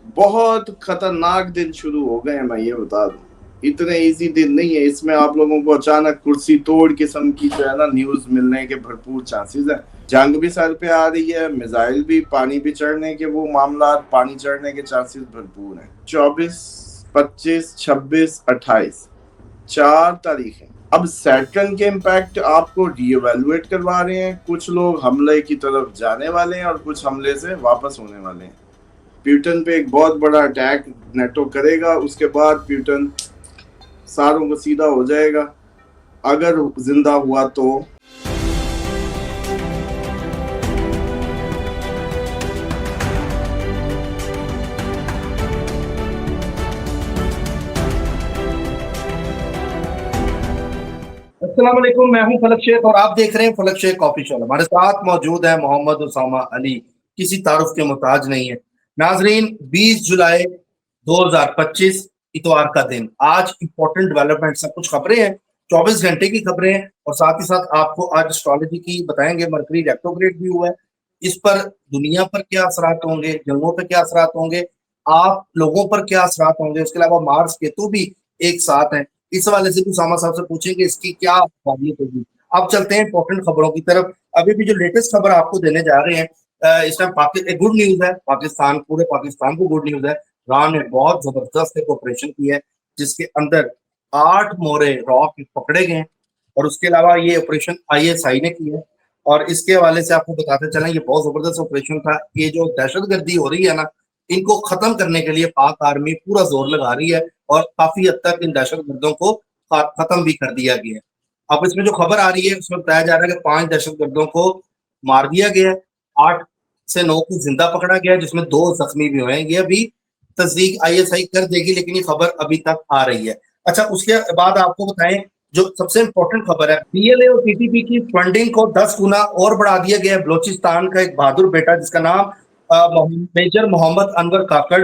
बहुत खतरनाक दिन शुरू हो गए हैं, मैं ये बता दूं। इतने इजी दिन नहीं है, इसमें आप लोगों को अचानक कुर्सी तोड़ किस्म की जो है ना न्यूज मिलने के भरपूर चांसेस है। जंग भी सर पे आ रही है, मिसाइल भी, पानी भी चढ़ने के वो मामला, पानी चढ़ने के चांसेस भरपूर हैं। 24, 25, 26, 28, 4 तारीखें। अब सैटर्न के इम्पैक्ट आपको रीएवेलुएट करवा रहे हैं। कुछ लोग हमले की तरफ जाने वाले हैं और कुछ हमले से वापस होने वाले हैं। प्यूटन पे एक बहुत बड़ा अटैक नेटो करेगा, उसके बाद प्यूटन सारों को सीधा हो जाएगा अगर जिंदा हुआ तो। अस्सलाम वालेकुम, मैं हूं फलक शेख और आप देख रहे हैं फलक शेख कॉफी शॉप। हमारे साथ मौजूद है मोहम्मद उसामा अली, किसी तारुफ के मोहताज नहीं है। नाजरीन, 20 जुलाई 2025 इतवार का दिन। आज इंपॉर्टेंट डेवलपमेंट सब कुछ खबरें हैं, 24 घंटे की खबरें हैं और साथ ही साथ आपको आज एस्ट्रोलॉजी की बताएंगे। मरकरी रेट्रोग्रेड भी हुआ है, इस पर दुनिया पर क्या असरात होंगे, जंगों पर क्या असरात होंगे, आप लोगों पर क्या असरात होंगे। उसके अलावा मार्स केतु भी एक साथ है, इस हवाले से भी उसामा साहब से पूछेंगे इसकी क्या वाहियत होगी। अब चलते हैं इंपॉर्टेंट खबरों की तरफ। अभी भी जो लेटेस्ट खबर आपको देने जा रहे हैं, इस टाइम गुड न्यूज है, पाकिस्तान, पूरे पाकिस्तान को गुड न्यूज है। रान ने बहुत जबरदस्त एक ऑपरेशन किया है जिसके अंदर 8 मोरे रॉक पकड़े गए और उसके अलावा ये ऑपरेशन आईएसआई ने किया है। और इसके हवाले से आपको बताते चलें, ये बहुत जबरदस्त ऑपरेशन था। ये जो दहशतगर्दी हो रही है ना, इनको खत्म करने के लिए पाक आर्मी पूरा जोर लगा रही है और काफी हद तक इन दहशतगर्दों को खत्म भी कर दिया गया है। अब इसमें जो खबर आ रही है उसमें बताया जा रहा है कि 5 दहशतगर्दों को मार दिया गया है, 8 से 9 को जिंदा पकड़ा गया है, जिसमें 2 जख्मी भी हुए हैं। ये अभी तस्दीक आईएसआई कर देगी, लेकिन ये खबर अभी तक आ रही है। अच्छा, उसके बाद आपको बताएं जो सबसे इंपॉर्टेंट खबर है, पीएलए और टीटीपी की फंडिंग को 10 गुना और बढ़ा दिया गया है। बलोचिस्तान का एक बहादुर बेटा जिसका नाम मेजर मोहम्मद अनवर काकड़,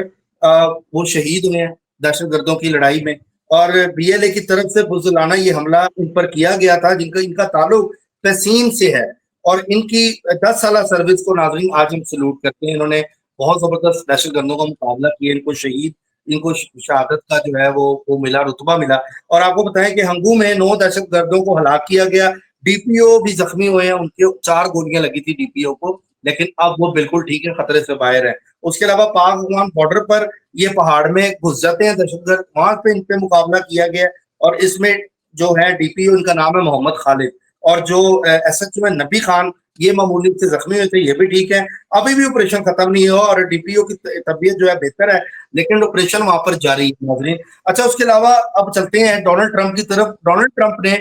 वो शहीद हुए हैं दहशतगर्दों की लड़ाई में। और बीएलए की तरफ से बुज़दिलाना ये हमला इन पर किया गया था, जिनका इनका ताल्लुक तहसीन से है और इनकी 10 साल सर्विस को नाजरीन आज हम सलूट करते हैं। इन्होंने बहुत जबरदस्त दहशतगर्दों का मुकाबला किया, इनको शहीद, इनको शहादत का जो है वो मिला, रुतबा मिला। और आपको बताएं कि हंगू में 9 दहशतगर्दों को हलाक किया गया, डीपीओ भी जख्मी हुए हैं, उनके 4 गोलियां लगी थी डीपीओ को, लेकिन अब वो बिल्कुल ठीक है, खतरे से बाहर है। उसके अलावा पाक अफगान बॉर्डर पर ये पहाड़ में घुस जाते हैं दहशतगर्द, वहां पे इन पे मुकाबला किया गया और इसमें जो है डीपीओ, इनका नाम है मोहम्मद खालिद, और जो एसएचओ है नबी खान, ये मामूली से जख्मी हुए थे, ये भी ठीक है। अभी भी ऑपरेशन खत्म नहीं हुआ और डीपीओ की तबीयत जो है बेहतर है, लेकिन ऑपरेशन वहां पर जारी है नाज़रीन। अच्छा, उसके अलावा अब चलते हैं डोनाल्ड ट्रंप की तरफ। डोनाल्ड ट्रंप ने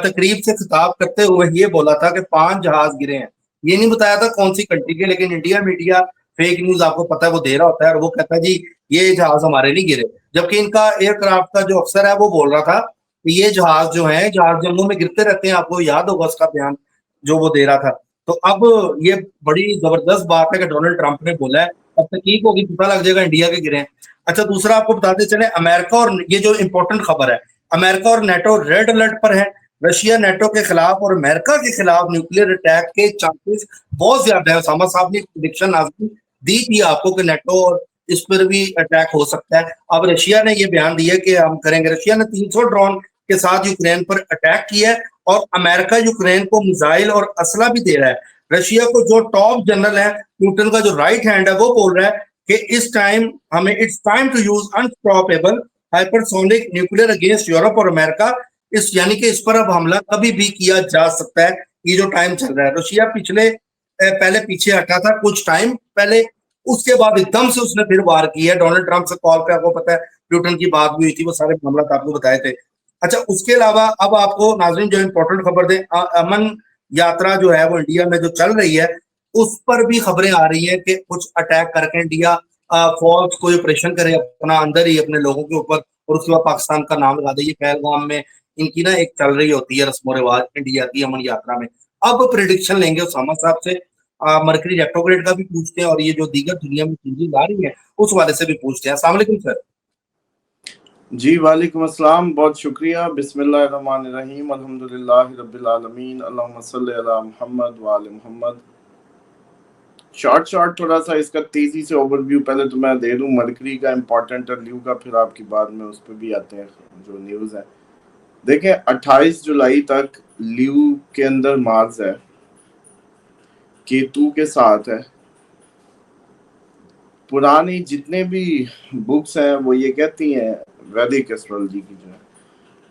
तकरीब से खिताब करते हुए ये बोला था कि 5 जहाज गिरे हैं। ये नहीं बताया था कौन सी कंट्री के, लेकिन इंडिया मीडिया फेक न्यूज आपको पता है वो दे रहा होता है और वो कहता है जी ये जहाज हमारे नहीं गिरे, जबकि इनका एयरक्राफ्ट का जो अफसर है वो बोल रहा था कि ये जहाज जो है, जहाज जम्मू में गिरते रहते हैं, आपको याद होगा उसका बयान जो वो दे रहा था। तो अब ये बड़ी जबरदस्त बात है कि डोनाल्ड ट्रंप ने बोला है, अब तहकीक होगी, पता लग जाएगा इंडिया के गिरे हैं। अच्छा, दूसरा आपको बताते चले, अमेरिका और ये जो इंपॉर्टेंट खबर है, अमेरिका और नेटो रेड अलर्ट पर है। रशिया नेटो के खिलाफ और अमेरिका के खिलाफ न्यूक्लियर अटैक के चांसेस बहुत ज्यादा है। ओसामा साहब ने प्रेडिक्शन दी थी आपको कि नेटो और इस पर भी अटैक हो सकता है। अब रशिया ने यह बयान दिया कि हम करेंगे। रशिया ने 300 ड्रोन के साथ यूक्रेन पर अटैक किया है और अमेरिका यूक्रेन को मिसाइल और असला भी दे रहा है। रशिया को जो टॉप जनरल है, पुतिन का जो राइट हैंड है, वो बोल रहा है कि इस टाइम हमें it's time to use unstoppable hypersonic nuclear against Europe और अमेरिका। इस यानी कि इस पर अब हमला कभी भी किया जा सकता है, ये जो टाइम चल रहा है। रशिया पहले पीछे हटा था कुछ टाइम पहले, उसके बाद एकदम से उसने फिर वार की है। डोनाल्ड ट्रंप से कॉल पे आपको पता है प्यूटन की बात भी हुई थी, वो सारे मामला आपको बताए थे। अच्छा, उसके अलावा अब आपको नाजरीन जो इंपॉर्टेंट खबर दे, अमन यात्रा जो है वो इंडिया में जो चल रही है, उस पर भी खबरें आ रही है कि कुछ अटैक करके इंडिया फौज कोई ऑपरेशन करे अपना अंदर ही अपने लोगों के ऊपर और उसके बाद पाकिस्तान का नाम लगा दे। ये पहलगाम में इनकी ना एक चल रही होती है रस्मो रिवाज इंडिया की अमन यात्रा में। अब प्रिडिक्शन लेंगे उसामा साहब से, मरकरी रेट्रोग्रेड का भी पूछते हैं और ये जो दीगर दुनिया में चीजें आ रही है उस वाले से भी पूछते हैं। अस्सलाम वालेकुम सर। जी वालेकुम अस्सलाम, बहुत शुक्रिया। बिस्मिल्लाहिर्रहमानिर्रहीम, अल्हम्दुलिल्लाहि रब्बिल आलमीन, अल्लाहुम्मा सल्लि अला मुहम्मद व आले मुहम्मद। शॉर्ट थोड़ा सा इसका तेजी से ओवरव्यू पहले तो मैं दे दूं मरकरी का इम्पोर्टेंट और ल्यू का, फिर आपकी बाद में उस पर भी आते हैं जो न्यूज़ है। देखिए 28 जुलाई तक ल्यू के अंदर मार्स है, केतु के साथ है। पुरानी जितने भी बुक्स हैं वो ये कहती हैं, वैदिक एस्ट्रोलॉजी की जो है,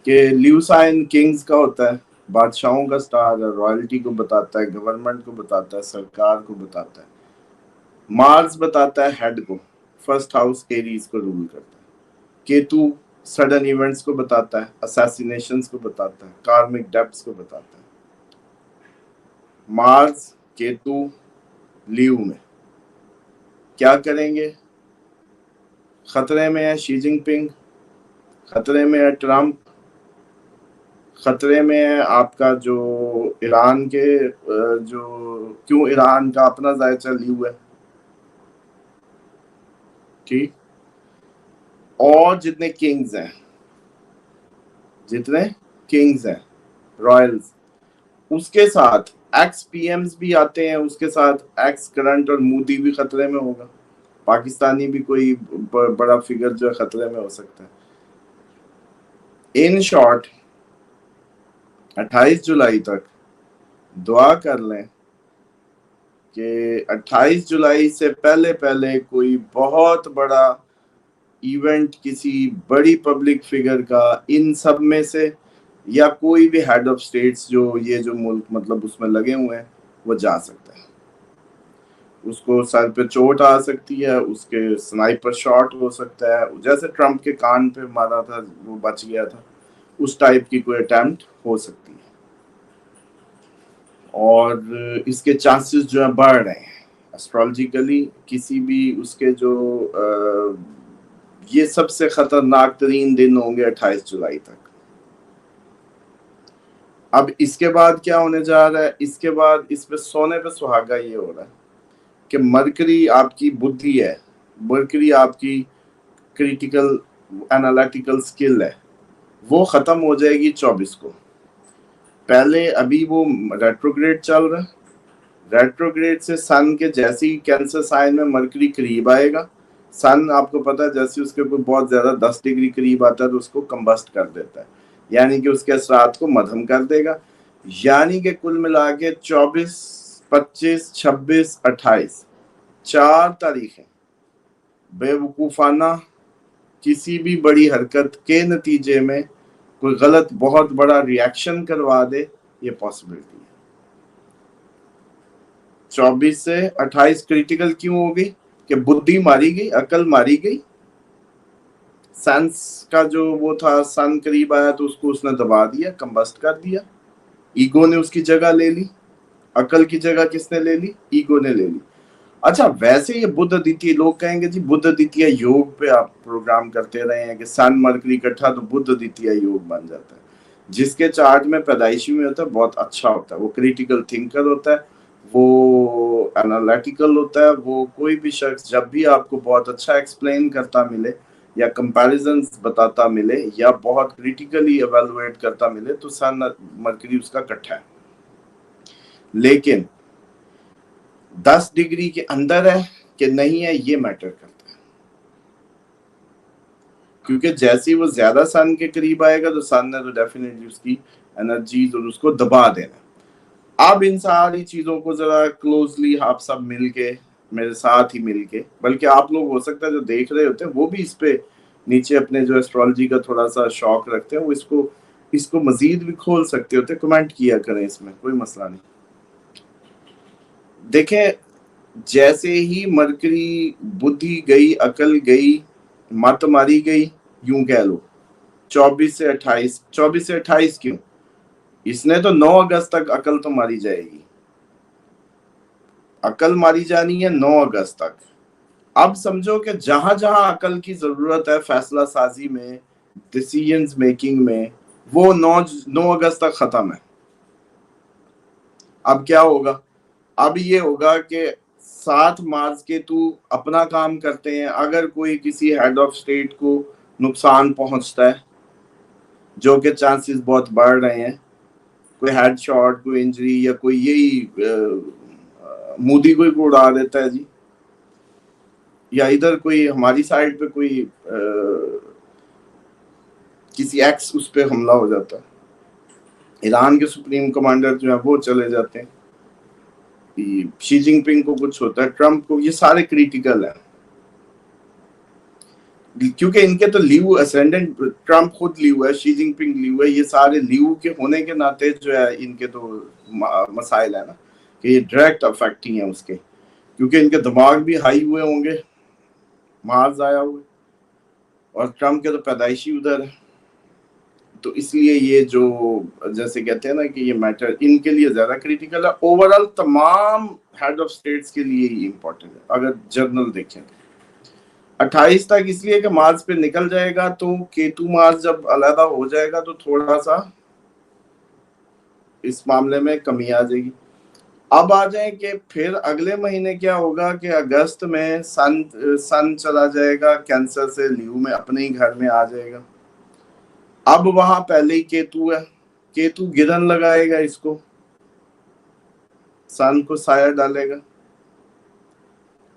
कि ल्यू साइन किंग्स का होता है, बादशाहों का स्टार है, रॉयल्टी को बताता है, गवर्नमेंट को बताता है, सरकार को बताता है। मार्स बताता है हेड को, फर्स्ट हाउस एरीज को रूल करता है। केतु सडन इवेंट्स को बताता है, असैसिनेशंस को बताता है, कार्मिक डेब्ट्स को बताता है। मार्स केतु ल्यू में क्या करेंगे? खतरे में है शी जिनपिंग, खतरे में है ट्रम्प, खतरे में है आपका जो ईरान के जो क्यों ईरान का अपना जायचा ल्यू है, ठीक। और जितने किंग्स हैं रॉयल्स, उसके साथ एक्स पीएम्स भी आते हैं, उसके साथ एक्स करंट और मोदी भी खतरे में होगा। पाकिस्तानी भी कोई बड़ा फिगर जो है खतरे में हो सकता है। इन शॉर्ट 28 जुलाई तक दुआ कर लें कि 28 जुलाई से पहले पहले कोई बहुत बड़ा इवेंट किसी बड़ी पब्लिक फिगर का इन सब में से, या कोई भी हेड ऑफ स्टेट्स जो ये जो मुल्क मतलब उसमें लगे हुए हैं, वो जा सकता है। उसको सर पे चोट आ सकती है, उसके स्नाइपर शॉट हो सकता है, जैसे ट्रम्प के कान पे मारा था वो बच गया था, उस टाइप की कोई अटेम्प्ट हो सकती है। और इसके चांसेस जो है बढ़ रहे हैं एस्ट्रोलॉजिकली, किसी भी उसके जो ये सबसे खतरनाक तरीन दिन होंगे 28 जुलाई तक। अब इसके बाद क्या होने जा रहा है? इसके बाद इस पे सोने पे सुहागा ये हो रहा है कि मरकरी आपकी बुद्धि है, मरकरी आपकी क्रिटिकल एनालिटिकल स्किल है, वो खत्म हो जाएगी 24 को। पहले अभी वो रेट्रोग्रेड चल रहा है, रेट्रोग्रेड से सन के जैसे ही कैंसर साइन में मरकरी करीब आएगा, सन आपको पता है जैसे उसके ऊपर बहुत ज्यादा 10 डिग्री करीब आता है तो उसको कंबस्ट कर देता है, यानी कि उसके असरात को मध्यम कर देगा। यानी कि कुल मिला के 24, 25, 26, 28 4 तारीखें बेवकूफाना किसी भी बड़ी हरकत के नतीजे में कोई गलत बहुत बड़ा रिएक्शन करवा दे, ये पॉसिबिलिटी है। 24 से 28 क्रिटिकल क्यों होगी? कि बुद्धि मारी गई, अकल मारी गई। सेंस का जो वो था, सन करीब आया तो उसको उसने दबा दिया, कंबस्ट कर दिया, ईगो ने उसकी जगह ले ली। अकल की जगह किसने ले ली? ईगो ने ले ली। अच्छा, वैसे ये बुध द्वितीय, लोग कहेंगे जी बुध द्वितीय योग पे आप प्रोग्राम करते रहे हैं कि सन मरकरी इकट्ठा तो बुध द्वितीय योग बन जाता है। जिसके चार्ट में पैदाइशी में होता है बहुत अच्छा होता है, वो क्रिटिकल थिंकर होता है, वो एनालिटिकल होता है, वो कोई भी शख्स जब भी आपको बहुत अच्छा एक्सप्लेन करता मिले या कंपैरिजंस बताता मिले या बहुत क्रिटिकली एवेलुएट करता मिले तो सन मरकरी उसका इकट्ठा है। लेकिन 10 डिग्री के अंदर है कि नहीं है ये मैटर करता है, क्योंकि जैसे ही वो ज्यादा सन के करीब आएगा तो सन ने तो डेफिनेटली उसकी एनर्जीज और उसको दबा देना। अब इन सारी चीजों को जरा क्लोजली आप सब मिलके मेरे साथ ही मिलके, बल्कि आप लोग हो सकता है जो देख रहे होते हैं वो भी इस पे नीचे अपने जो एस्ट्रोलॉजी का थोड़ा सा शौक रखते हैं वो इसको मजीद भी खोल सकते होते, कमेंट किया करें, इसमें कोई मसला नहीं। देखें, जैसे ही मरकरी बुद्धि गई, अकल गई, मत मारी गई, यूं कह लो 24 से 28 क्यों? इसने तो 9 अगस्त तक अकल तो मारी जाएगी, अकल मारी जानी है 9 अगस्त तक। अब समझो कि जहां जहां अकल की जरूरत है फैसला साजी में, डिसीजंस मेकिंग में, वो 9 अगस्त तक खत्म है। अब क्या होगा? अब ये होगा कि 7 मार्च के तू अपना काम करते हैं, अगर कोई किसी हेड ऑफ स्टेट को नुकसान पहुंचता है, जो कि चांसेस बहुत बढ़ रहे हैं, कोई हेड शॉट, कोई इंजरी या कोई यही मोदी को ही उड़ा देता है जी, या इधर कोई हमारी साइड पे कोई किसी एक्स उस पे हमला हो जाता है, ईरान के सुप्रीम कमांडर जो है वो चले जाते हैं, शी जिनपिंग को कुछ होता है, ट्रम्प को, ये सारे क्रिटिकल हैं क्योंकि इनके तो लीव असेंडेंट, ट्रम्प खुद लीव है, शी जिनपिंग लीव है, ये सारे लीव के होने के नाते जो है इनके तो मसाइल है ना कि ये डायरेक्ट अफेक्ट ही है उसके, क्योंकि इनके दिमाग भी हाई हुए होंगे, मार्स आया हुए, और ट्रम्प के तो पैदाइशी उधर है, तो इसलिए ये जो जैसे कहते हैं ना कि ये मैटर इनके लिए ज्यादा क्रिटिकल है, ओवरऑल तमाम हेड ऑफ स्टेट्स के लिए ही इम्पोर्टेंट है अगर जर्नल देखें। 28 तक इसलिए कि मार्स पे निकल जाएगा तो केतु मार्स जब अलहदा हो जाएगा तो थोड़ा सा इस मामले में कमी आ जाएगी। अब आ जाए कि फिर अगले महीने क्या होगा कि अगस्त में सन चला जाएगा कैंसर से लीव में, अपने ही घर में आ जाएगा। अब वहां पहले ही केतु है, केतु गिरन लगाएगा इसको, सन को साया डालेगा।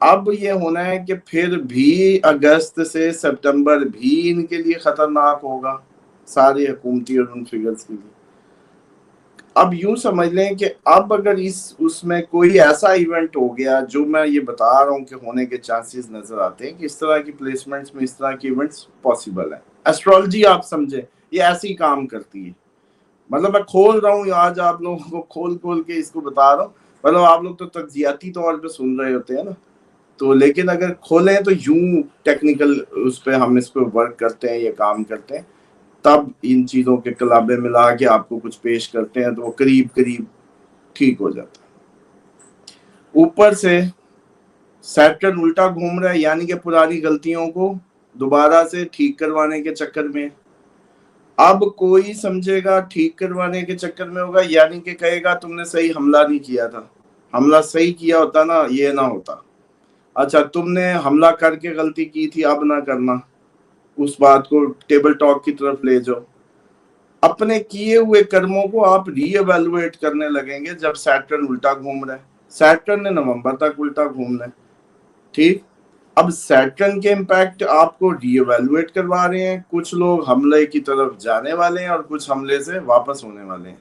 अब ये होना है कि फिर भी अगस्त से सितंबर भी इनके लिए खतरनाक होगा, सारी हुकूमती और उन फिगर्स के लिए। अब यूं समझ लें कि अब अगर इस उसमें कोई ऐसा इवेंट हो गया जो मैं ये बता रहा हूं कि होने के चांसेस नजर आते हैं कि इस तरह की प्लेसमेंट्स में इस तरह के इवेंट्स पॉसिबल है। एस्ट्रोलॉजी आप समझे ये ऐसे ही काम करती है, मतलब मैं खोल रहा हूँ आज आप लोगों को खोल के इसको बता रहा हूँ, मतलब आप लोग तो तज्जियाती तौर पे सुन रहे होते हैं ना, तो लेकिन अगर खोलें तो यूं टेक्निकल उस पर हम इस पर वर्क करते हैं, ये काम करते हैं, तब इन चीज़ों के कलाबे मिला के आपको कुछ पेश करते हैं तो वो करीब करीब ठीक हो जाता है। ऊपर से सैटर्न उल्टा घूम रहा है, यानी कि पुरानी गलतियों को दोबारा से ठीक करवाने के चक्कर में। अब कोई समझेगा ठीक करवाने के चक्कर में होगा, यानी कि कहेगा तुमने सही हमला नहीं किया था, हमला सही किया होता ना ये ना होता, अच्छा तुमने हमला करके गलती की थी अब ना करना, उस बात को टेबल टॉक की तरफ ले जाओ। अपने किए हुए कर्मों को आप रीएवैल्यूएट करने लगेंगे जब सैटर्न उल्टा घूम रहा है, सैटर्न ने नवंबर तक उल्टा घूमना है, ठीक। अब सैटर्न के इम्पैक्ट आपको रीएवैल्यूएट करवा रहे हैं, कुछ लोग हमले की तरफ जाने वाले हैं और कुछ हमले से वापस होने वाले हैं,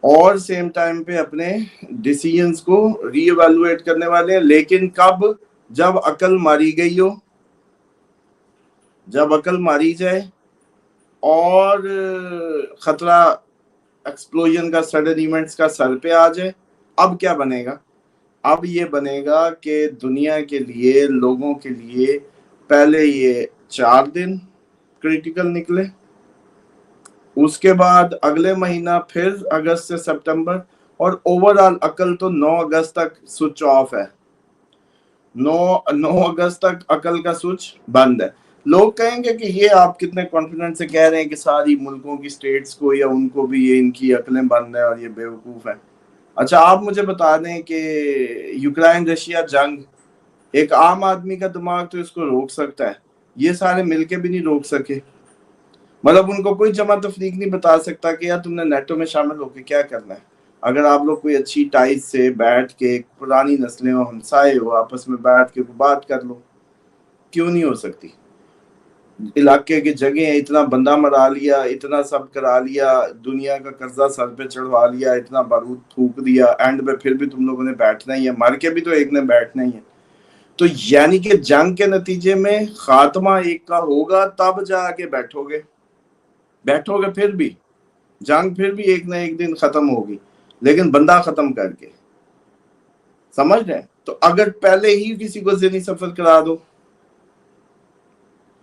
और सेम टाइम पे अपने डिसीजंस को रीएवैल्यूएट करने वाले हैं, लेकिन कब? जब अकल मारी गई हो, जब अकल मारी जाए और खतरा एक्सप्लोजन का, सडन इवेंट्स का सर पे आ जाए। अब क्या बनेगा? अब ये बनेगा कि दुनिया के लिए, लोगों के लिए पहले ये 4 दिन क्रिटिकल निकले, उसके बाद अगले महीना फिर अगस्त से सितंबर, और ओवरऑल अकल तो 9 अगस्त तक स्विच ऑफ है, 9 अगस्त तक अकल का स्विच बंद है। लोग कहेंगे कि ये आप कितने कॉन्फिडेंस से कह रहे हैं कि सारी मुल्कों की स्टेट्स को या उनको भी ये इनकी अकलें बंद है और ये बेवकूफ है। अच्छा आप मुझे बता दें कि यूक्रेन रशिया जंग, एक आम आदमी का दिमाग तो इसको रोक सकता है, ये सारे मिलके भी नहीं रोक सके। मतलब उनको कोई जमा तफरीक नहीं बता सकता कि यार तुमने नेटो में शामिल होकर क्या करना है। अगर आप लोग कोई अच्छी टाइज से बैठ के, पुरानी नस्लें हो, हमसाए हो, आपस में बैठ के बात कर लो, क्यों नहीं हो सकती? इलाके की जगह इतना बंदा मरा लिया, इतना सब करा लिया, दुनिया का कर्जा सर पे चढ़वा लिया, इतना बारूद थूक दिया, एंड में फिर भी तुम लोगों ने बैठना ही है, मर के भी तो एक ने बैठना ही है। तो यानी कि जंग के नतीजे में खात्मा एक का होगा, तब जाके बैठोगे फिर भी जंग फिर भी एक ना एक दिन खत्म होगी, लेकिन बंदा खत्म करके, समझ रहे हैं? तो अगर पहले ही किसी को ज़हनी सफर करा दो,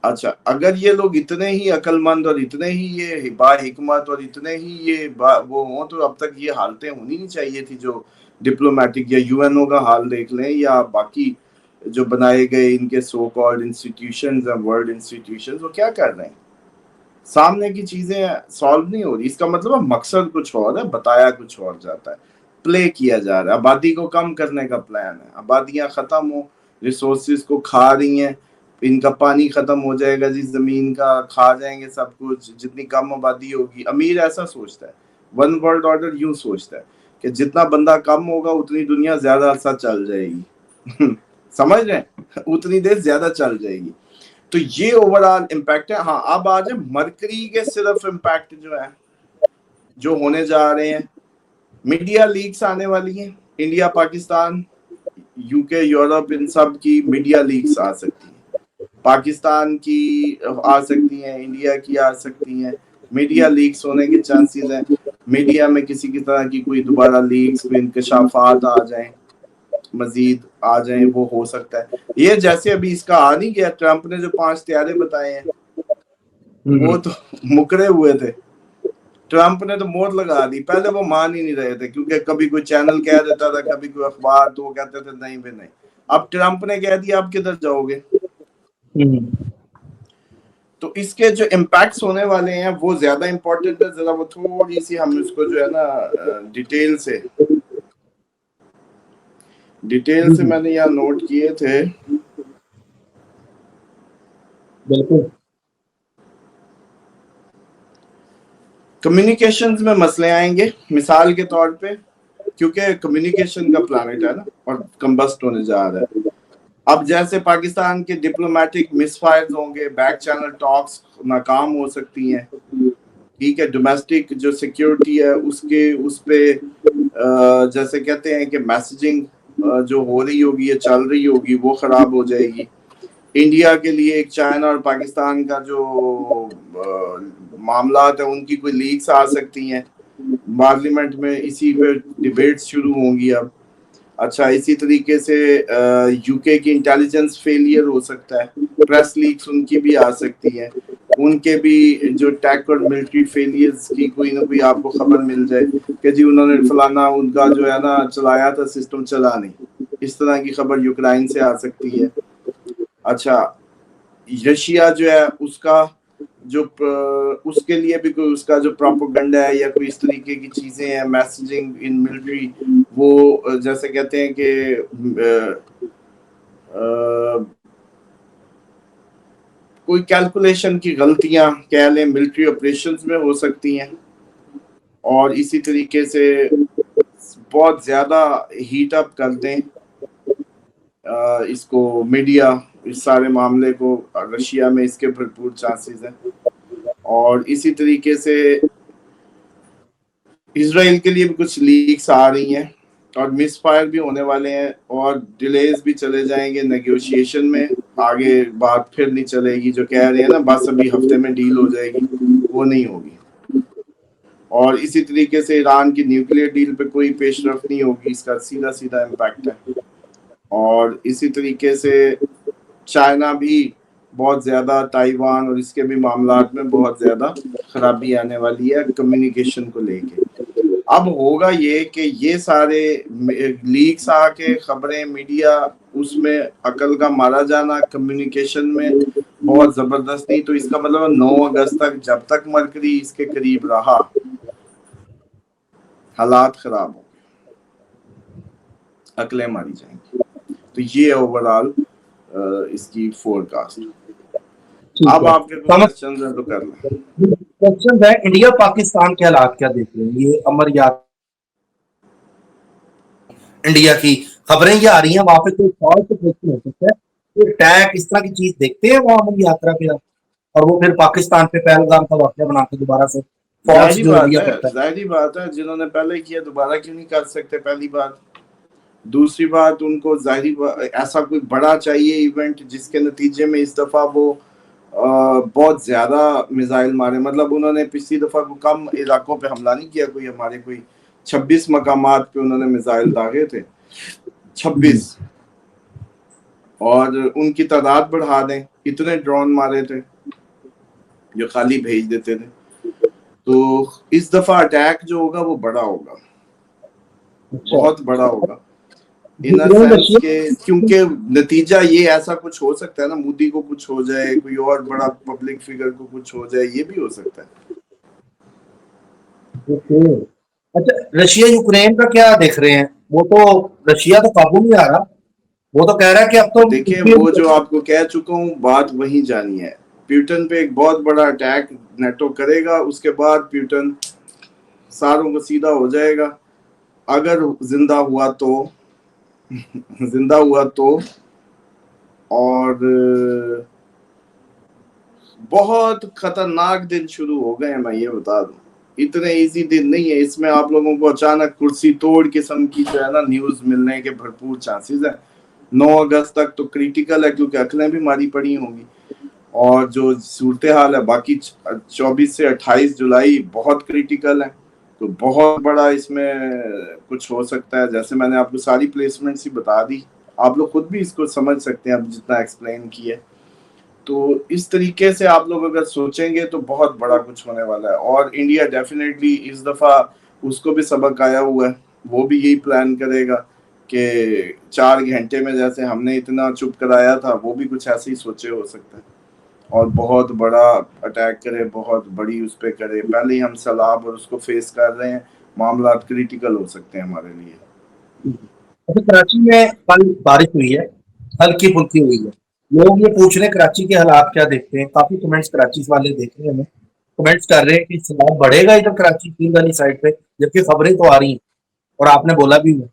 अच्छा अगर ये लोग इतने ही अकलमंद और इतने ही ये बाहिकमत और इतने ही ये वो हों, तो अब तक ये हालतें होनी नहीं चाहिए थी जो डिप्लोमेटिक, या यूएनओ का हाल देख लें या बाकी जो बनाए गए इनके सो कॉल्ड इंस्टीट्यूशंस और वर्ल्ड इंस्टीट्यूशंस, वो क्या कर रहे हैं? सामने की चीजें सॉल्व नहीं हो रही, इसका मतलब मकसद कुछ और है, बताया कुछ और जाता है, प्ले किया जा रहा है। आबादी को कम करने का प्लान है, आबादियां खत्म हो, रिसोर्सेज को खा रही हैं, इनका पानी खत्म हो जाएगा जी, जमीन का खा जाएंगे सब कुछ, जितनी कम आबादी होगी। अमीर ऐसा सोचता है, वन वर्ल्ड ऑर्डर यूं सोचता है, کہ جتنا بندہ کم ہوگا اتنی دنیا زیادہ عرصہ چل جائے گی سمجھ رہے ہیں, اتنی دیر زیادہ چل جائے گی. تو یہ اوور آل امپیکٹ ہے. ہاں اب آ جائے مرکری کے صرف امپیکٹ جو ہے جو ہونے جا رہے ہیں, میڈیا لیکس آنے والی ہیں, انڈیا پاکستان یو کے یورپ ان سب کی میڈیا لیکس آ سکتی ہیں, پاکستان کی آ سکتی ہیں, انڈیا کی آ سکتی ہیں. میڈیا لیکس ہونے کے چانسز ہیں, میڈیا میں کسی کی طرح کی کوئی دوبارہ لیکس کوئی انکشافات آ جائیں, مزید آ جائیں, وہ ہو سکتا ہے. یہ جیسے ابھی اس کا آ نہیں گیا, ٹرمپ نے جو 5 طیارے بتائے ہیں وہ تو مکرے ہوئے تھے, ٹرمپ نے تو مور لگا دی. پہلے وہ مان ہی نہیں رہے تھے کیونکہ کبھی کوئی چینل کہہ دیتا تھا, کبھی کوئی اخبار, تو وہ کہتے تھے نہیں بھی نہیں. اب ٹرمپ نے کہہ دیا, اب کدھر جاؤ گے. تو اس کے جو امپیکٹس ہونے والے ہیں وہ زیادہ امپورٹنٹ ہے. ذرا وہ تھوڑی سی ہم اس کو جو ہے نا ڈیٹیل سے میں نے یہاں نوٹ کیے تھے. بالکل. کمیونیکیشنز میں مسئلے آئیں گے مثال کے طور پہ, کیونکہ کمیونیکیشن کا پلانٹ ہے نا اور کمبسٹ ہونے جا رہا ہے. اب جیسے پاکستان کے ڈپلومیٹک مس فائرز ہوں گے, بیک چینل ٹاکس ناکام ہو سکتی ہیں, ٹھیک ہے. ڈومیسٹک جو سیکیورٹی ہے اس پہ جیسے کہتے ہیں کہ میسیجنگ جو ہو رہی ہوگی یا چل رہی ہوگی وہ خراب ہو جائے گی. انڈیا کے لیے ایک چائنا اور پاکستان کا جو معاملات ہیں ان کی کوئی لیکس آ سکتی ہیں پارلیمنٹ میں, اسی پہ ڈیبیٹس شروع ہوں گی اب. اچھا, اسی طریقے سے یو کے کی انٹیلیجنس فیلئر ہو سکتا ہے, پریس لیکس ان کی بھی آ سکتی ہے, ان کے بھی جو ٹیک اور ملٹری فیلئرز کی کوئی نہ کوئی آپ کو خبر مل جائے کہ جی انہوں نے فلانا ان کا جو ہے نا چلایا تھا سسٹم چلا نہیں, اس طرح کی خبر یوکرائن سے آ سکتی ہے. اچھا, رشیا جو ہے اس کا جو اس کے لیے بھی کوئی اس کا جو پروپیگنڈا ہے یا کوئی اس طریقے کی چیزیں ہیں میسیجنگ ان ملٹری, وہ جیسے کہتے ہیں کہ کوئی کیلکولیشن کی غلطیاں کہہ لیں ملٹری آپریشنز میں ہو سکتی ہیں. اور اسی طریقے سے بہت زیادہ ہیٹ اپ کر دیں اس کو میڈیا, اس سارے معاملے کو رشیا میں, اس کے بھرپور چانسز ہیں. اور اسی طریقے سے اسرائیل کے لیے بھی کچھ لیکس آ رہی ہیں اور مس فائر بھی ہونے والے ہیں, اور ڈیلیز بھی چلے جائیں گے نیگوشیشن میں. آگے بات پھر نہیں چلے گی, جو کہہ رہے ہیں نا بس ابھی ہفتے میں ڈیل ہو جائے گی, وہ نہیں ہوگی. اور اسی طریقے سے ایران کی نیوکلیئر ڈیل پہ کوئی پیش رفت نہیں ہوگی, اس کا سیدھا امپیکٹ ہے. اور اسی طریقے سے چائنا بھی بہت زیادہ, تائیوان اور اس کے بھی معاملات میں بہت زیادہ خرابی آنے والی ہے کمیونیکیشن کو لے کے. اب ہوگا یہ کہ یہ سارے لیکس آ کے خبریں میڈیا اس میں عقل کا مارا جانا کمیونیکیشن میں بہت زبردست نہیں, تو اس کا مطلب 9 اگست تک جب تک مرکری اس کے قریب رہا حالات خراب ہوں گے, عقلیں ماری جائیں گی. تو یہ اوور آل اس کی فور کاسٹ. اب آپ کے کوشچنز ہیں تو کر لیں. کوشچن ہے, انڈیا پاکستان کے حالات کیا دیکھ رہے ہیں؟ یہ امر یاترا انڈیا کی خبریں یہ آ رہی ہیں, وہاں پہ کوئی فالٹ ہو سکتا ہے, کوئی ٹیگ اس طرح کی چیز دیکھتے ہیں وہاں امر یاترا پہ, اور وہ پھر پاکستان پہ پہلگام کا واقعہ بنا کے دوبارہ سے فالس جو انڈیا کرتا ہے. ظاہری بات ہے, جنہوں نے پہلے کیا دوبارہ کیوں نہیں کر سکتے, پہلی بات. دوسری بات, ان کو ظاہری ایسا کوئی بڑا چاہیے ایونٹ جس کے نتیجے میں اس دفعہ وہ بہت زیادہ میزائل مارے. مطلب انہوں نے پچھلی دفعہ کو کم علاقوں پہ حملہ نہیں کیا, کوئی ہمارے کوئی 26 مقامات پہ انہوں نے میزائل داغے تھے, 26, اور ان کی تعداد بڑھا دیں. اتنے ڈرون مارے تھے جو خالی بھیج دیتے تھے. تو اس دفعہ اٹیک جو ہوگا وہ بڑا ہوگا, بہت بڑا ہوگا, ان سینس کہ کیونکہ نتیجہ یہ ایسا کچھ ہو سکتا ہے نا, مودی کو کچھ ہو جائے, کوئی اور بڑا پبلک فگر کو کچھ ہو جائے, یہ بھی ہو سکتا ہے. اچھا, رشیا یوکرین کا کیا دیکھ رہے ہیں؟ وہ تو رشیا تو قابو نہیں آ رہا, وہ تو کہہ رہا ہے کہ اب تو دیکھیں وہ جو آپ کو کہہ چکا ہوں بات وہی جانی ہے. پیوٹن پہ ایک بہت بڑا اٹیک نیٹو کرے گا, اس کے بعد پیوٹن ساروں کو سیدھا ہو جائے گا. अगर जिंदा हुआ तो और बहुत खतरनाक दिन शुरू हो गए हैं, मैं ये बता दूं। इतने इजी दिन नहीं है, इसमें आप लोगों को अचानक कुर्सी तोड़ किस्म की जो है ना न्यूज मिलने के भरपूर चांसेस है। 9 अगस्त तक तो क्रिटिकल है क्योंकि अकलें भी मारी पड़ी होंगी, और जो सूरत हाल है बाकी 24 से 28 जुलाई बहुत क्रिटिकल है। तो बहुत बड़ा इसमें कुछ हो सकता है। जैसे मैंने आपको सारी प्लेसमेंट्स ही बता दी, आप लोग खुद भी इसको समझ सकते हैं अब जितना एक्सप्लेन किया। तो इस तरीके से आप लोग अगर सोचेंगे तो बहुत बड़ा कुछ होने वाला है, और इंडिया डेफिनेटली इस दफा उसको भी सबक आया हुआ है। वो भी यही प्लान करेगा कि 4 घंटे में जैसे हमने इतना चुप कराया था, वो भी कुछ ऐसे ही सोचे हो सकता है, और बहुत बड़ा अटैक करे, बहुत बड़ी उस पर करे। पहले ही हम सैलाब और उसको फेस कर रहे हैं, मामला क्रिटिकल हो सकते हैं हमारे लिए। अच्छा, कराची में कल बारिश हुई है, हल्की फुल्की हुई है। लोग ये पूछ रहे हैं कराची के हालात क्या देखते हैं, काफी कमेंट्स कराची वाले देख रहे हैं, हमें कमेंट्स कर रहे हैं कि सैलाब बढ़ेगा इधर कराची पीर वाली साइड पे, जबकि खबरें तो आ रही हैं और आपने बोला भी है।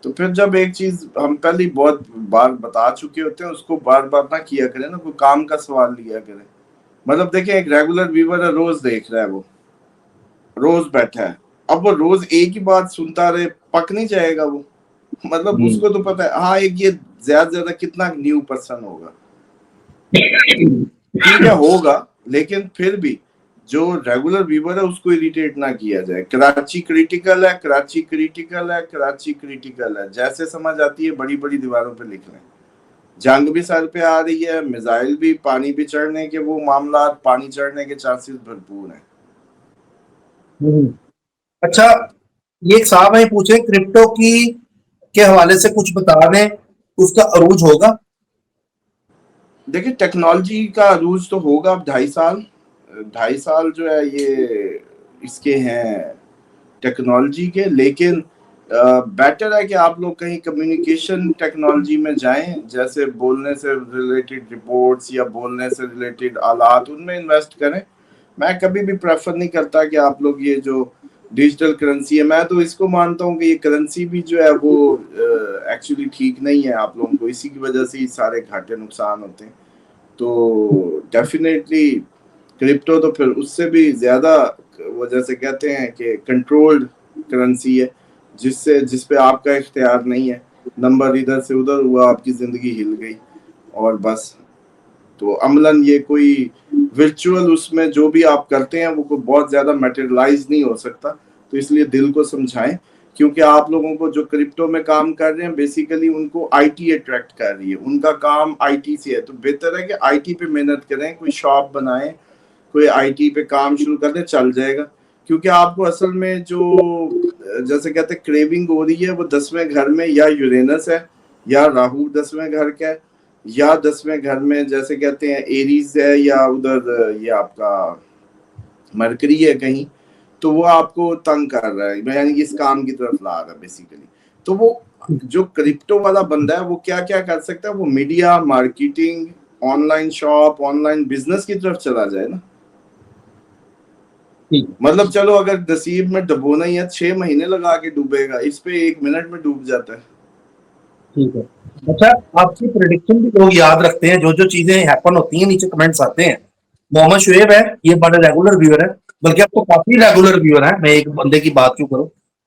तो फिर जब एक चीज हम पहले बहुत बार बता चुके होते हैं, उसको बार बार ना किया करें ना, कोई काम का सवाल लिया करें। मतलब देखिए, एक रेगुलर व्यूअर है, रोज देख रहा है, वो रोज बैठा है, अब वो रोज एक ही बात सुनता रहे, पक नहीं जाएगा वो। मतलब उसको तो पता है, हाँ एक ये ज्यादा से ज्यादा कितना न्यू पर्सन होगा, ठीक है होगा, लेकिन फिर भी जो रेगुलर व्यूअर है उसको इरिटेट ना किया जाए। कराची क्रिटिकल है, कराची क्रिटिकल है, कराची क्रिटिकल है, जैसे समझ आती है बड़ी बड़ी दीवारों पे लिख लें। जंग भी सर पे आ रही है, मिसाइल भी, पानी भी चढ़ने के वो मामला, पानी चढ़ने के चांसेस भरपूर हैं। अच्छा, ये एक साहब है पूछे क्रिप्टो की के हवाले से कुछ बता दें, उसका अरूज होगा? देखिए, टेक्नोलॉजी का अरूज तो होगा अब 2.5 साल जो है ये इसके हैं टेक्नोलॉजी के, लेकिन बेटर है कि आप लोग कहीं कम्युनिकेशन टेक्नोलॉजी में जाएं, जैसे बोलने से रिलेटेड रिपोर्ट्स या बोलने से रिलेटेड आलात, उनमें इन्वेस्ट करें। मैं कभी भी प्रेफर नहीं करता कि आप लोग ये जो डिजिटल करेंसी है, मैं तो इसको मानता हूँ कि ये करेंसी भी जो है वो एक्चुअली ठीक नहीं है। आप लोगों को इसी की वजह से ही सारे घाटे नुकसान होते हैं। तो डेफिनेटली क्रिप्टो तो फिर उससे भी ज्यादा, वो जैसे कहते हैं कि कंट्रोल्ड करेंसी है, जिस पे आपका इख्तियार नहीं है। नंबर इधर से उधर हुआ, आपकी जिंदगी हिल गई और बस। तो अमलन ये कोई वर्चुअल उसमें जो भी आप करते हैं वो कोई बहुत ज्यादा मटेरियलाइज नहीं हो सकता। तो इसलिए दिल को समझाएं, क्योंकि आप लोगों को जो क्रिप्टो में काम कर रहे हैं बेसिकली उनको आईटी अट्रैक्ट कर रही है, उनका काम आईटी से है। तो बेहतर है कि आईटी पे मेहनत करें, कोई शॉप बनाएं, कोई आईटी पे काम शुरू कर दे, चल जाएगा। क्योंकि आपको असल में जो जैसे कहते हैं क्रेविंग हो रही है, वो 10वें घर में या यूरेनस है, या राहु 10वें घर का है, या 10वें घर में जैसे कहते हैं एरीज है, या उधर ये आपका मरकरी है कहीं। तो वो आपको तंग कर रहा है, यानी कि इस काम की तरफ ला रहा है बेसिकली। तो वो जो क्रिप्टो वाला बंदा है वो क्या क्या कर सकता है, वो media, marketing, online shop, online business की तरफ चला जाए ना। मतलब चलो अगर नसीब में डुबोना ही है, 6 महीने लगा के डूबेगा, इस पे 1 मिनट में डूब जाता है। ठीक है। अच्छा, आपकी प्रेडिक्शन भी लोग याद रखते हैं, जो जो चीजें हैपन होती हैं नीचे कमेंट्स आते हैं। मोहम्मद शुएब है, ये बड़ा रेगुलर व्यूअर है, बल्कि अब तो काफी रेगुलर व्यूअर है, मैं एक बंदे की बात क्यों करूं।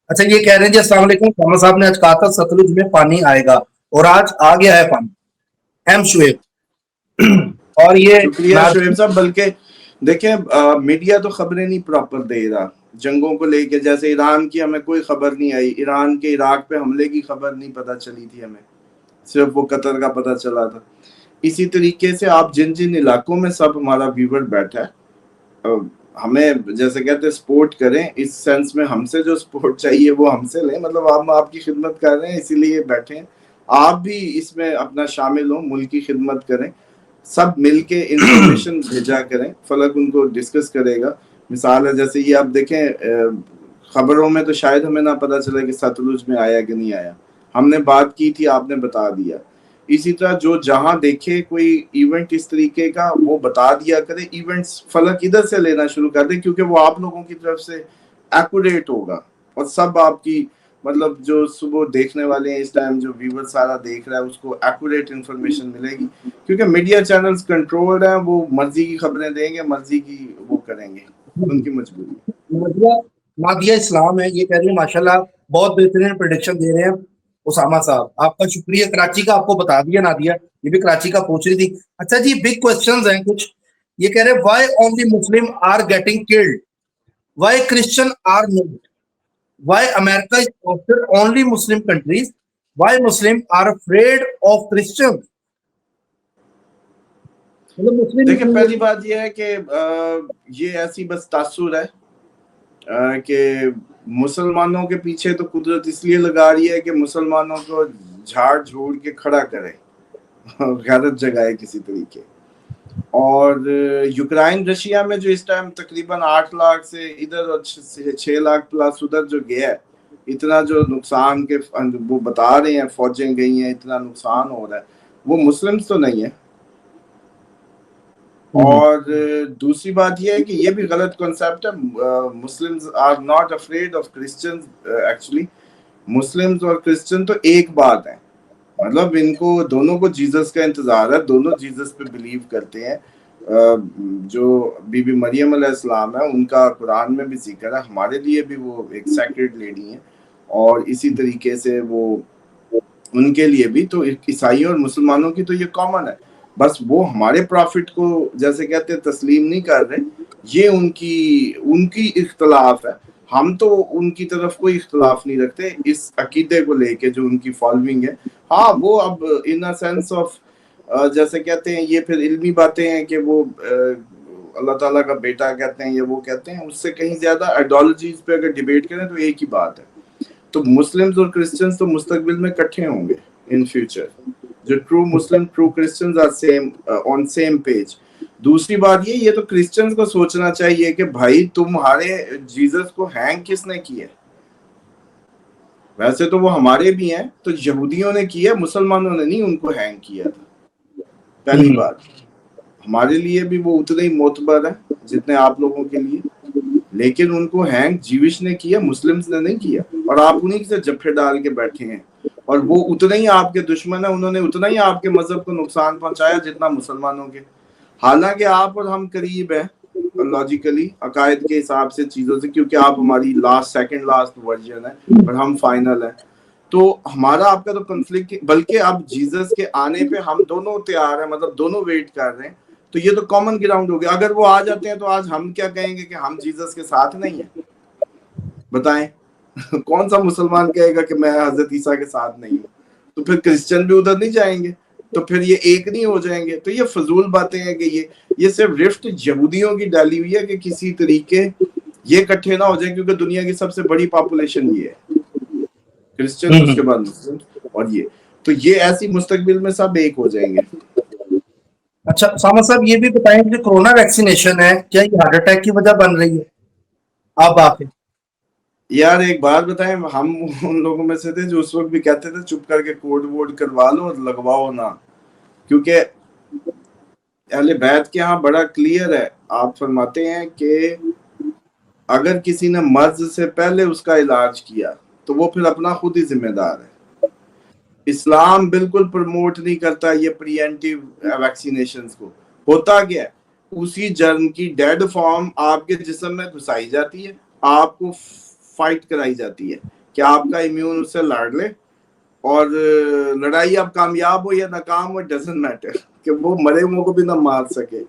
अच्छा, ये कह रहे हैं जी अस्सलाम वालेकुम, मोहम्मद साहब ने आज कहा था सतलुज में पानी आएगा और आज आ गया है पानी। एम शुएब और ये शुक्रिया शुएब साहब। बल्कि देखें, मीडिया तो खबरें नहीं प्रॉपर दे रहा जंगों को लेके। जैसे ईरान की हमें कोई खबर नहीं आई, ईरान के इराक पे हमले की खबर नहीं पता चली थी हमें, सिर्फ वो कतर का पता चला था। इसी तरीके से आप जिन जिन इलाकों में सब हमारा व्यूवर बैठा है, हमें जैसे कहते हैं सपोर्ट करें, इस सेंस में हमसे जो सपोर्ट चाहिए वो हमसे लें। मतलब हम आपकी खिदमत कर रहे हैं इसीलिए बैठे हैं, आप भी इसमें अपना शामिल हो, मुल्क की खिदमत करें, सब मिलके इंफॉर्मेशन भेजा करें, फलक उनको डिस्कस करेगा। मिसाल है जैसे ये आप देखें, खबरों में तो शायद हमें ना पता चला कि सतलुज में आया कि नहीं आया, हमने बात की थी, आपने बता दिया। इसी तरह जो जहां देखे कोई इवेंट इस तरीके का, वो बता दिया करे। इवेंट्स फलक इधर से लेना शुरू कर दे, क्योंकि वो आप लोगों की तरफ से एक्यूरेट होगा। اور سب آپ کی مطلب جو صبح دیکھنے والے ہیں اس ٹائم جو ویور سارا دیکھ رہا ہے اس کو ایکوریٹ انفارمیشن ملے گی, کیونکہ میڈیا چینلز کنٹرولڈ ہیں, وہ مرضی کی خبریں دیں گے, مرضی کی وہ کریں گے, ان کی مجبوری ہے. نادیہ نادیہ اسلام ہے, یہ کہہ رہی ہے ماشاءاللہ بہت بہترین پریڈکشن دے رہے ہیں اسامہ صاحب, آپ کا شکریہ. کراچی کا آپ کو بتا دیا نادیہ, یہ بھی کراچی کا پوچھ رہی تھی. اچھا جی, بگ کوسچنز ہیں کچھ. یہ کہہ رہے why only Muslim are getting killed, why Christian are not, why America is after only Muslim countries, why Muslim are afraid of Christian. دیکھیں پہلی بات یہ ہے کہ یہ ایسی بس تاثر ہے کہ مسلمانوں کے پیچھے تو قدرت اس لیے لگا رہی ہے کہ مسلمانوں کو جھاڑ جھوڑ کے کھڑا کرے, غیرت جگائے کسی طریقے. اور یوکرائن رشیا میں جو اس ٹائم تقریباً 8 لاکھ سے ادھر اور 6 لاکھ پلس ادھر جو گیا ہے, اتنا جو نقصان کے وہ بتا رہے ہیں فوجیں گئی ہیں, اتنا نقصان ہو رہا ہے, وہ مسلمز تو نہیں ہے. اور دوسری بات یہ ہے کہ یہ بھی غلط کنسیپٹ ہے, Muslims are not afraid of Christians. Actually Muslims اور کرسچن تو ایک بات ہے, مطلب ان کو دونوں کو جیزس کا انتظار ہے, دونوں جیزس پہ بلیو کرتے ہیں. جو بی بی مریم علیہ السلام ہے ان کا قرآن میں بھی ذکر ہے, ہمارے لیے بھی وہ ایک سیکرڈ لیڈی ہیں, اور اسی طریقے سے وہ ان کے لیے بھی. تو عیسائیوں اور مسلمانوں کی تو یہ کامن ہے, بس وہ ہمارے پرافٹ کو جیسے کہتے ہیں تسلیم نہیں کر رہے, یہ ان کی اختلاف ہے. ہم تو ان کی طرف کوئی اختلاف نہیں رکھتے اس عقیدے کو لے کے جو ان کی فالوئنگ ہے. ہاں وہ اب ان سینس آف جیسے کہتے ہیں, یہ پھر علمی باتیں ہیں کہ وہ اللہ تعالیٰ کا بیٹا کہتے ہیں, یہ وہ کہتے ہیں, اس سے کہیں زیادہ آئیڈیالوجیز پہ اگر ڈیبیٹ کریں تو ایک ہی بات ہے. تو مسلمز اور کرسچنز تو مستقبل میں اکٹھے ہوں گے ان فیوچر, جو true Muslim true Christians are same on same page. دوسری بات یہ تو کرسچنز کو سوچنا چاہیے کہ بھائی تمہارے جیزس کو ہینگ کس نے کیا ہے؟ ویسے تو وہ ہمارے بھی ہیں, تو یہودیوں نے کیا, مسلمانوں نے نہیں ان کو ہینگ کیا تھا. پہلی بات, ہمارے لیے بھی وہ اتنے ہی معتبر ہیں جتنے آپ لوگوں کے لیے, لیکن ان کو ہینگ جیوش نے کیا, مسلمز نے نہیں کیا. اور آپ انہیں سے جپھے ڈال کے بیٹھے ہیں, اور وہ اتنے ہی آپ کے دشمن ہیں, انہوں نے اتنا ہی آپ کے مذہب کو نقصان پہنچایا جتنا مسلمانوں کے. حالانکہ آپ اور ہم قریب ہیں لاجیکلی عقائد کے حساب سے چیزوں سے, کیونکہ آپ ہماری سیکنڈ لاسٹ ورژن ہے اور ہم فائنل ہیں. تو ہمارا آپ کا تو کنفلکٹ, بلکہ اب جیزس کے آنے پہ ہم دونوں تیار ہیں, مطلب دونوں ویٹ کر رہے ہیں. تو یہ تو کامن گراؤنڈ ہو گیا. اگر وہ آ جاتے ہیں تو آج ہم کیا کہیں گے کہ ہم جیزس کے ساتھ نہیں ہیں؟ بتائیں کون سا مسلمان کہے گا کہ میں حضرت عیسیٰ کے ساتھ نہیں ہوں؟ تو پھر کرسچن بھی ادھر نہیں جائیں گے, تو پھر یہ ایک نہیں ہو جائیں گے. تو یہ فضول باتیں ہیں کہ یہ صرف رفٹ یہودیوں کی ڈالی ہوئی ہے کہ کسی طریقے یہ اکٹھے نہ ہو جائیں, کیونکہ دنیا کی سب سے بڑی پاپولیشن یہ ہے, کرسچن اس کے بعد مسلم, اور تو یہ ایسی مستقبل میں سب ایک ہو جائیں گے. اچھا اسامہ صاحب, یہ بھی بتائیں کہ کورونا ویکسینیشن ہے کیا یہ ہارٹ اٹیک کی وجہ بن رہی ہے؟ آپ آتے یار ایک بات بتائیں, ہم ان لوگوں میں سے تھے جو اس وقت بھی کہتے تھے چپ کر کے کوڈ ووڈ کروا لو اور لگواؤ نہ, کیونکہ اہل بیت کے ہاں بڑا کلیئر ہے. آپ فرماتے ہیں کہ اگر کسی نے مرض سے پہلے اس کا علاج کیا تو وہ پھر اپنا خود ہی ذمہ دار ہے. اسلام بالکل پروموٹ نہیں کرتا یہ پری اینٹی ویکسینیشنز کو. ہوتا کیا ہے, اسی جرم کی ڈیڈ فارم آپ کے جسم میں گھسائی جاتی ہے, آپ کو فائٹ کرائی جاتی ہے کہ آپ کا امیون اس سے لڑ لے, اور لڑائی اب کامیاب ہو یا ناکام ہو, ڈزنٹ میٹر, کہ وہ مرے ہوئے کو بھی نہ مار سکے.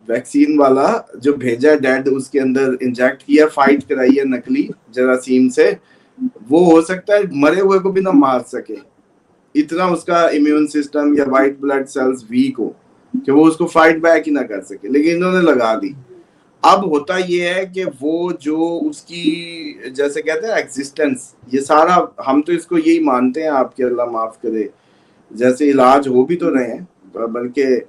ویکسین والا جو بھیجا ڈیڈ اس کے اندر انجیکٹ کیا, فائٹ کرائی ہے نکلی جراثیم سے, وہ ہو سکتا ہے مرے ہوئے کو بھی نہ مار سکے, اتنا اس کا امیون سسٹم یا وائٹ بلڈ سیلز ویک ہو کہ وہ اس کو فائٹ بیک ہی نہ کر سکے, لیکن انہوں نے لگا دی. اب ہوتا یہ ہے کہ وہ جو اس کی جیسے کہتے ہیں ایگزسٹنس, یہ سارا ہم تو اس کو یہی مانتے ہیں, آپ کے اللہ معاف کرے, جیسے علاج ہو بھی تو رہے ہیں. بلکہ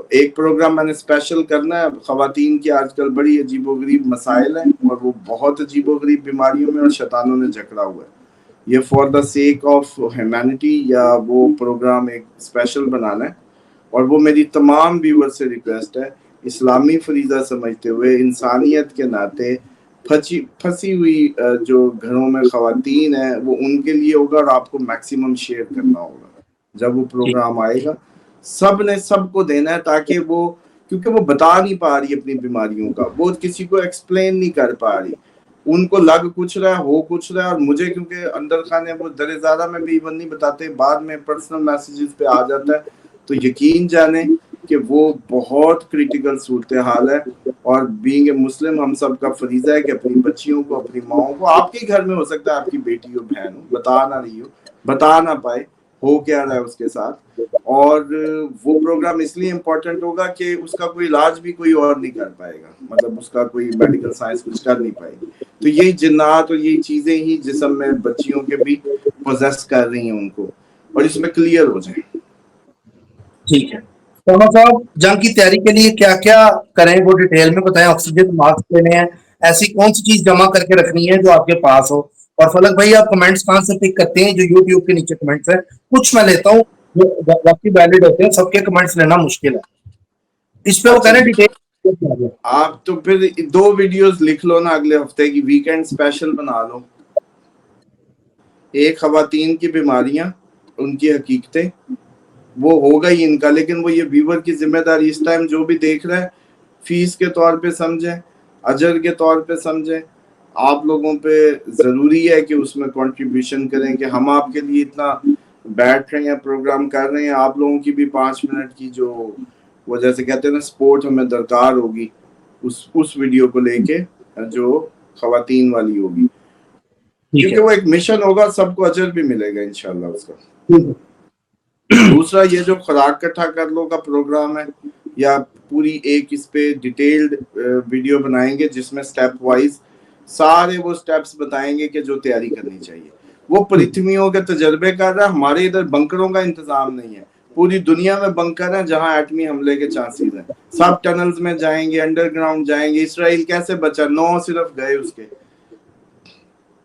ایک پروگرام میں نے اسپیشل کرنا ہے, خواتین کی آج کل بڑی عجیب و غریب مسائل ہیں, اور وہ بہت عجیب و غریب بیماریوں میں اور شیطانوں نے جکڑا ہوا ہے. یہ for the sake of humanity یا وہ پروگرام ایک اسپیشل بنانا ہے, اور وہ میری تمام ویور سے ریکویسٹ ہے, اسلامی فریضہ سمجھتے ہوئے انسانیت کے ناطے फंसी हुई जो घरों में खवातीन है वो उनके लिए होगा, और आपको मैक्सिमम शेयर करना होगा जब वो प्रोग्राम आएगा। सब ने सबको देना है, ताकि वो, क्योंकि वो बता नहीं पा रही अपनी बीमारियों का, वो किसी को एक्सप्लेन नहीं कर पा रही, उनको लग कुछ रहा है, हो कुछ रहा है। और मुझे क्योंकि अंदर खाने वो दर ज़्यादा में भी इवन नहीं बताते, बाद में पर्सनल मैसेजेस पे आ जाता है, तो यकीन जाने कि वो बहुत क्रिटिकल सूरत हाल है। और बीइंग ए मुस्लिम हम सब का फरीजा है कि अपनी बच्चियों को, अपनी माओं को, आपके घर में हो सकता है आपकी बेटी हो, बहन हो, बता ना रही हो, बता ना पाए हो क्या रहा है उसके साथ, और वो प्रोग्राम इसलिए इम्पोर्टेंट होगा कि उसका कोई इलाज भी कोई और नहीं कर पाएगा, मतलब उसका कोई मेडिकल साइंस कुछ कर नहीं पाएगी। तो यही जिन्नात और यही चीजें ही जिस्म में बच्चियों के भी पोजेस कर रही हैं उनको, और इसमें क्लियर हो जाए। ठीक है शर्मा साहब, जंग की तैयारी के लिए क्या क्या करें वो डिटेल में बताएं। ऑक्सीजन मास्क लेने हैं, ऐसी कौन सी चीज जमा करके रखनी है जो आपके पास हो। और फलक भाई, आप कमेंट्स कहाँ से पिक करते हैं? जो यूट्यूब के नीचे कमेंट्स हैं, कुछ मैं लेता हूँ जो वाकई वैलिड होते हैं, सबके कमेंट्स लेना मुश्किल है। इस पे वो कह रहे हैं डिटेल। आप तो फिर 2 वीडियोस लिख लो ना, अगले हफ्ते की वीकेंड स्पेशल बना लो। एक खवातीन की बीमारियां, उनकी हकीकतें, वो होगा ही इनका, लेकिन वो ये व्यूवर की जिम्मेदारी इस टाइम जो भी देख रहा है, फीस के तौर पे समझे, अजर के तौर पे समझे। आप लोगों पे जरूरी है कि उसमें कंट्रीब्यूशन करें, कि हम आपके लिए इतना बैठ रहे हैं, प्रोग्राम कर रहे हैं, आप लोगों की भी 5 मिनट की जो वो जैसे कहते हैं ना सपोर्ट हमें दरकार होगी, उस वीडियो को लेके जो खवातीन वाली होगी, क्योंकि वो एक मिशन होगा, सबको अजर भी मिलेगा इंशाल्लाह उसका। दूसरा, ये जो खुराक इकट्ठा कर लो का प्रोग्राम है, या पूरी एक इस पे डिटेल्ड वीडियो बनाएंगे जिसमें स्टेप वाइज सारे वो स्टेप्स बताएंगे कि जो तैयारी करनी चाहिए। वो पृथ्वियों के तजर्बे कर रहा है, हमारे इधर बंकरों का इंतजाम नहीं है, पूरी दुनिया में बंकर है जहां एटमी हमले के चांसेस हैं, सब टनल्स में जाएंगे, अंडरग्राउंड जाएंगे। इसराइल कैसे बचा? 9 सिर्फ गए उसके,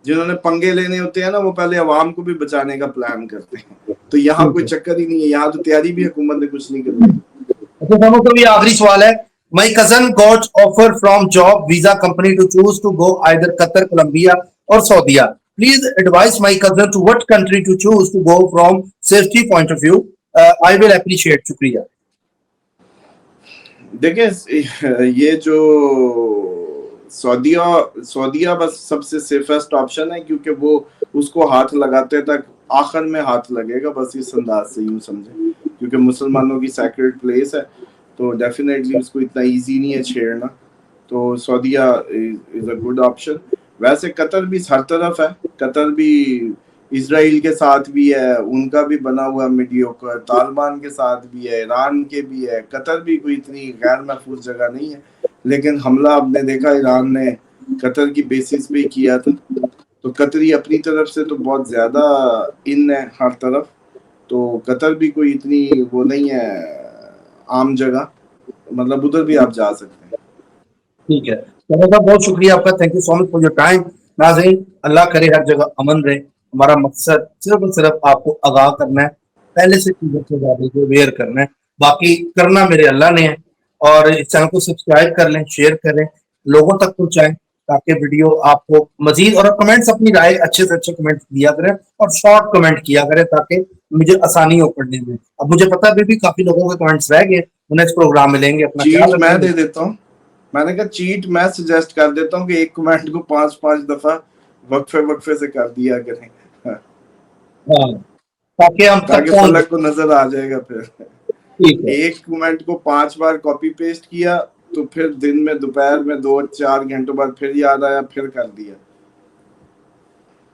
जिन्होंने पंगे लेने होते हैं ना वो पहले अवाम को भी बचाने का प्लान करते हैं। तो यहाँ कोई चक्कर ही नहीं है, यहाँ तो तैयारी भी हुकूमत ने कुछ नहीं करनी। अच्छा तो ये आखिरी सवाल है। My cousin got offer from job visa company to choose to go either Qatar, Colombia or Saudi. Please advise my cousin to what country to choose to go from safety point of view. I will appreciate. शुक्रिया। देखिए ये जो सऊदिया बस सबसे safest option है, क्योंकि वो उसको हाथ लगाते तक आखिर में हाथ लगेगा, बस इस अंदाज से यूं समझे, क्योंकि मुसलमानों की सैक्रेड प्लेस है, तो डेफिनेटली उसको इतना इजी नहीं है छेड़ना। तो सऊदिया इज अ गुड ऑप्शन। वैसे कतर भी हर तरफ है, कतर भी इजराइल के साथ भी है, उनका भी बना हुआ मीडियोकर, तालिबान के साथ भी है, ईरान के भी है। कतर भी कोई इतनी गैर महफूज जगह नहीं है, लेकिन हमला आपने देखा ईरान ने कतर की बेसिस पे किया था, तो कतरी अपनी तरफ से तो बहुत ज्यादा इन है हर तरफ, तो कतर भी कोई इतनी वो नहीं है आम जगह, मतलब उधर भी आप जा सकते हैं। ठीक है बहुत शुक्रिया आपका, thank you so much for your time. नाज़रीन, अल्लाह करे हर जगह अमन रहे। हमारा मकसद सिर्फ और सिर्फ आपको आगाह करना है, पहले से चीजों से ज्यादा अवेयर करना है, बाकी करना मेरे अल्लाह ने है। और इस चैनल को सब्सक्राइब कर लें, शेयर करें, लोगों तक पहुंचाएं, ताकि वीडियो आपको मजीद, और कमेंट्स अपनी राय अच्छे से अच्छे कमेंट्स दिया करें और शॉर्ट कमेंट किया करें, ताकि मुझे आसानी हो पढ़ने में। अब मुझे पता भी काफी लोगों के कमेंट्स रह गए, नेक्स्ट प्रोग्राम में लेंगे। अपना चीट मैं दे देता हूँ, मैंने कहा चीट मैं सजेस्ट कर देता हूँ कि एक कमेंट को 5-5 दफा वक्फे से कर दिया करें, ताकि फलक को नजर आ जाएगा। फिर एक कमेंट को 5 बार कॉपी पेस्ट किया, तो फिर दिन में दोपहर में 2-4 घंटों बाद फिर याद आया, फिर कर दिया।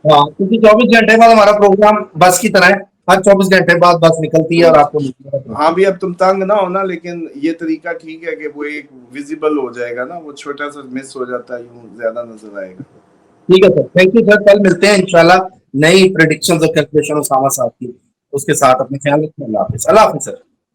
हाँ, क्योंकि 24 घंटे बाद हमारा प्रोग्राम बस की तरह है, हर 24 घंटे बाद बस निकलती है और आपको। हाँ भी अब तुम तंग ना हो ना, लेकिन ये तरीका ठीक है कि वो एक विजिबल हो जाएगा ना, वो छोटा सा मिस हो जाता है, यूं ज्यादा नजर आएगा। ठीक है सर, थैंक यू सर, कल मिलते हैं इंशाल्लाह नई प्रेडिक्शंस और कैलकुलेशन उसामा साहब की, उसके साथ अपने ख्याल रखिए। अल्लाह हाफिज सर।